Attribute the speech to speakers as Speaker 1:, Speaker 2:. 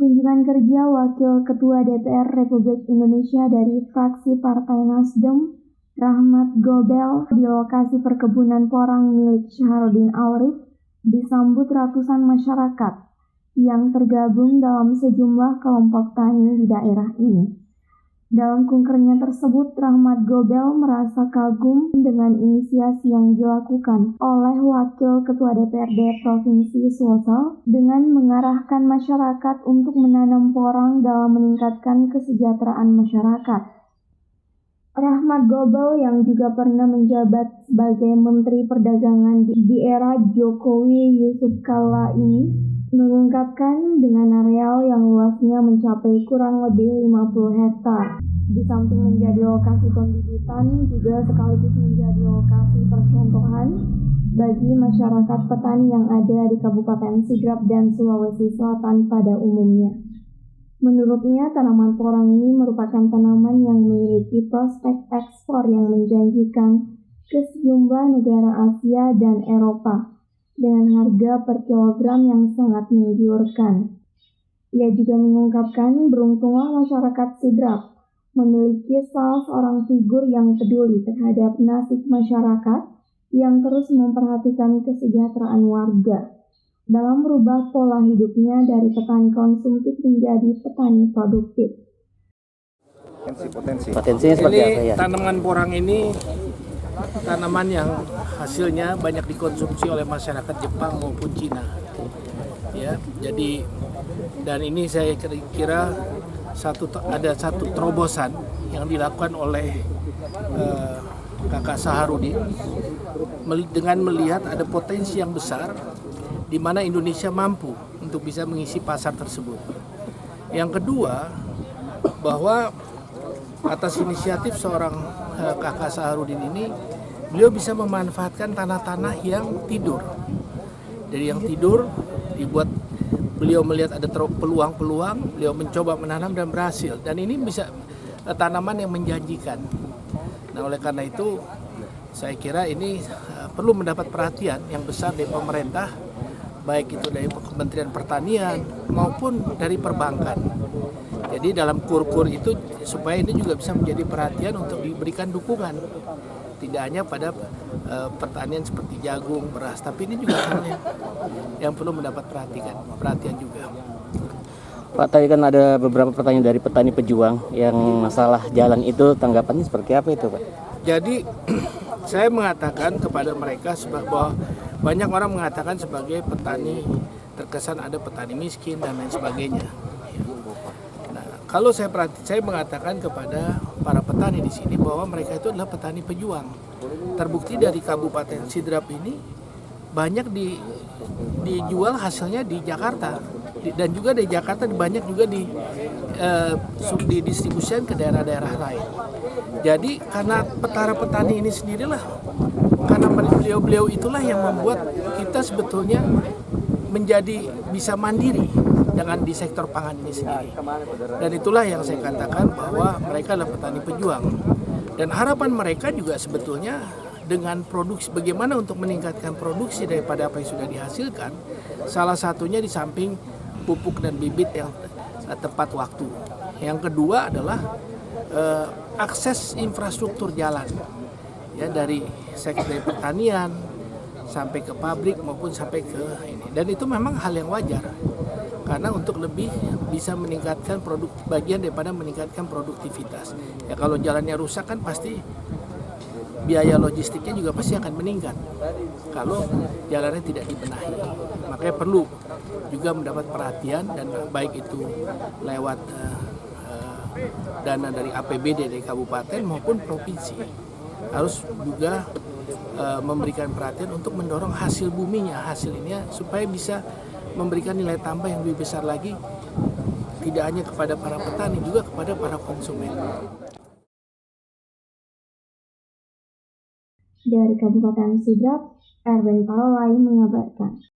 Speaker 1: Kunjungan kerja Wakil Ketua DPR Republik Indonesia dari fraksi Partai Nasdem, Rahmat Gobel, di lokasi perkebunan porang milik Syahrudin Aurif disambut ratusan masyarakat yang tergabung dalam sejumlah kelompok tani di daerah ini. Dalam kunkernya tersebut, Rahmat Gobel merasa kagum dengan inisiasi yang dilakukan oleh Wakil Ketua DPRD Provinsi Sulsel dengan mengarahkan masyarakat untuk menanam porang dalam meningkatkan kesejahteraan masyarakat. Rahmat Gobel yang juga pernah menjabat sebagai Menteri Perdagangan di era Jokowi Yusuf Kala ini mengungkapkan dengan areal yang luasnya mencapai kurang lebih 50 hektar. Di samping menjadi lokasi pembibitan, juga sekaligus menjadi lokasi percontohan bagi masyarakat petani yang ada di Kabupaten Sidrap dan Sulawesi Selatan pada umumnya. Menurutnya, tanaman porang ini merupakan tanaman yang memiliki prospek ekspor yang menjanjikan ke sejumlah negara Asia dan Eropa dengan harga per kilogram yang sangat menggiurkan. Ia juga mengungkapkan beruntunglah masyarakat Sidrap memiliki salah seorang figur yang peduli terhadap nasib masyarakat yang terus memperhatikan kesejahteraan warga dalam merubah pola hidupnya dari petani konsumtif menjadi petani produktif.
Speaker 2: Potensinya seperti apa ya?
Speaker 3: Tanaman porang ini tanaman yang hasilnya banyak dikonsumsi oleh masyarakat Jepang maupun Cina. Ya, jadi dan ini saya kira ada satu terobosan yang dilakukan oleh Kakak Saharudin dengan melihat ada potensi yang besar di mana Indonesia mampu untuk bisa mengisi pasar tersebut. Yang kedua, bahwa atas inisiatif seorang Kakak Saharudin ini, beliau bisa memanfaatkan tanah-tanah yang tidur. Dari yang tidur dibuat, beliau melihat ada peluang-peluang, beliau mencoba menanam dan berhasil. Dan ini bisa tanaman yang menjanjikan. Nah, oleh karena itu saya kira ini perlu mendapat perhatian yang besar dari pemerintah, baik itu dari Kementerian Pertanian maupun dari perbankan. Jadi dalam kur-kur itu supaya ini juga bisa menjadi perhatian untuk diberikan dukungan. Tidak hanya pada pertanian seperti jagung, beras, tapi ini juga yang perlu mendapat perhatian juga.
Speaker 2: Pak, tadi kan ada beberapa pertanyaan dari petani pejuang yang masalah jalan itu, tanggapannya seperti apa itu, Pak?
Speaker 3: Jadi saya mengatakan kepada mereka bahwa banyak orang mengatakan sebagai petani terkesan ada petani miskin dan lain sebagainya. Nah, kalau saya mengatakan kepada para petani di sini bahwa mereka itu adalah petani pejuang. Terbukti dari Kabupaten Sidrap ini banyak dijual hasilnya di Jakarta dan juga di Jakarta banyak juga didistribusikan ke daerah-daerah lain. Jadi karena para petani ini sendirilah, karena beliau itulah yang membuat kita sebetulnya menjadi bisa mandiri dengan di sektor pangan ini sendiri. Dan itulah yang saya katakan bahwa mereka adalah petani pejuang. Dan harapan mereka juga sebetulnya dengan produksi, bagaimana untuk meningkatkan produksi daripada apa yang sudah dihasilkan, salah satunya di samping pupuk dan bibit yang tepat waktu. Yang kedua adalah akses infrastruktur jalan, ya, dari sektor pertanian sampai ke pabrik maupun sampai ke ini. Dan itu memang hal yang wajar karena untuk lebih bisa meningkatkan bagian daripada meningkatkan produktivitas. Ya, kalau jalannya rusak kan pasti biaya logistiknya juga pasti akan meningkat kalau jalannya tidak dibenahi. Makanya perlu juga mendapat perhatian, dan baik itu lewat dana dari APBD dari kabupaten maupun provinsi harus juga memberikan perhatian untuk mendorong hasil buminya, hasilnya supaya bisa memberikan nilai tambah yang lebih besar lagi, tidak hanya kepada para petani, juga kepada para konsumen.
Speaker 1: Dari Kabupaten Sidrap, Erwin Parolai mengabarkan.